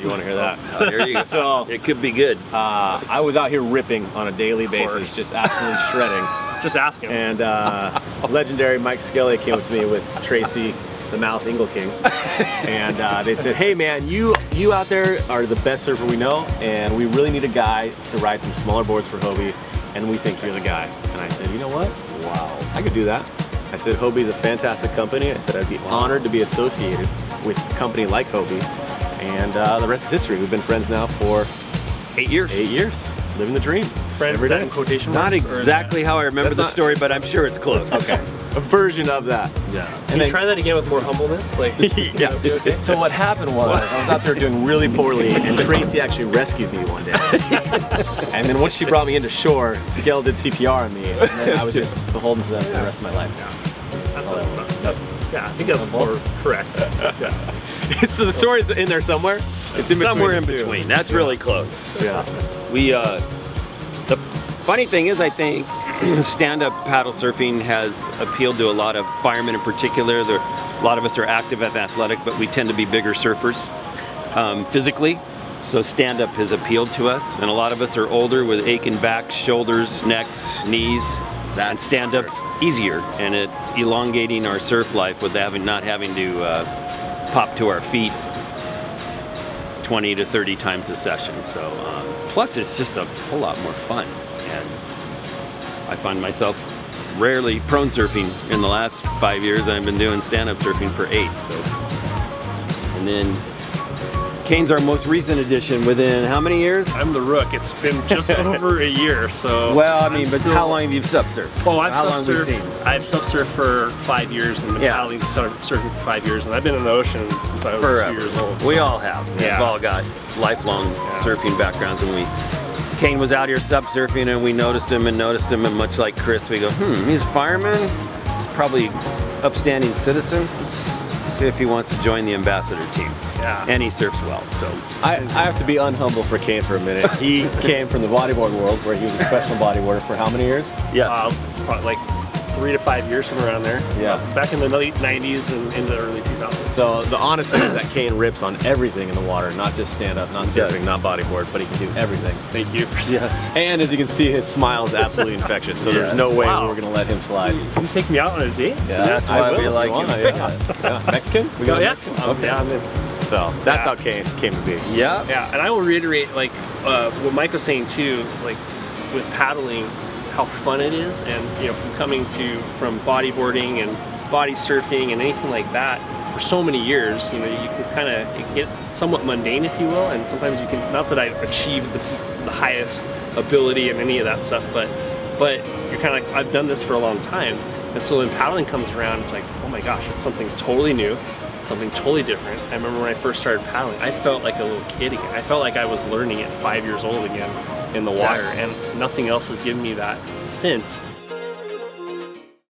You want to hear that? Oh, there you go. So it could be good. I was out here ripping on a daily basis, just absolutely shredding. Just ask him. And legendary Mike Skelly came up to me with Tracy, the Mouth Ingle King, and they said, "Hey man, you out there are the best surfer we know, and we really need a guy to ride some smaller boards for Hobie, and we think you're the guy." And I said, "You know what? Wow, I could do that." I said, "Hobie's a fantastic company." I said, "I'd be honored to be associated with a company like Hobie," and the rest is history. We've been friends now for 8 years. 8 years, living the dream. Friends, every day. in quotation Not marks, exactly how I remember the story, but I'm sure it's close. Okay, a version of that. Yeah. Can you try that again with more humbleness? Like, yeah. Okay? So what happened was, I was out there doing really poorly, and Tracy actually rescued me one day. And then once she brought me into shore, Skell did CPR on me, and then I was just beholden to them for the rest of my life. Yeah, I think that's more correct. Yeah. So the story's in there somewhere. It's in somewhere in between. between. That's really close. Yeah. We the funny thing is, I think stand-up paddle surfing has appealed to a lot of firemen in particular. A lot of us are active and athletic, but we tend to be bigger surfers physically. So stand-up has appealed to us, and a lot of us are older with aching backs, shoulders, necks, knees. And stand-up's easier, and it's elongating our surf life with not having to pop to our feet 20 to 30 times a session. So plus it's just a whole lot more fun, and I find myself rarely prone surfing in the last 5 years. I've been doing stand-up surfing for 8. So, and then Kane's our most recent addition within how many years? I'm the rook. It's been just over a year, so. Well, I mean, but how long have you SUP surfed? Oh, I've how long SUP have we surfed. seen? I've SUP surfed for 5 years and been paddling surfing for 5 years, and I've been in the ocean since I was 2 years old. So. We all have. Yeah. We've all got lifelong surfing backgrounds, and Kane was out here SUP surfing, and we noticed him, and much like Chris, we go, he's a fireman. He's probably upstanding citizen. Let's see if he wants to join the ambassador team. Yeah. And he surfs well, so. I have to be unhumble for Kane for a minute. He came from the bodyboard world, where he was a professional bodyboarder for how many years? Yeah. Probably like 3 to 5 years, somewhere around there. Yeah. Back in the late 90s and into the early 2000s. So the honest thing is that Kane rips on everything in the water, not just stand-up, not surfing, not bodyboard, but he can do everything. Thank you. Yes. And as you can see, his smile is absolutely infectious, so there's no way we're going to let him slide. Can you take me out on a date? Yeah, that's why we like him. Yeah. Mexican? We got Mexican? Okay. Yeah, I'm in. So that's how Kane came to be. Yeah. Yeah, and I will reiterate, like, what Mike was saying too, like, with paddling, how fun it is, and, you know, from bodyboarding and body surfing and anything like that, for so many years, you know, you can kind of get somewhat mundane, if you will, and sometimes you can, not that I've achieved the highest ability and any of that stuff, but you're kind of like, I've done this for a long time, and so when paddling comes around, it's like, oh my gosh, it's something totally new, something totally different. I remember when I first started paddling, I felt like a little kid again. I felt like I was learning at 5 years old again in the water, and nothing else has given me that since.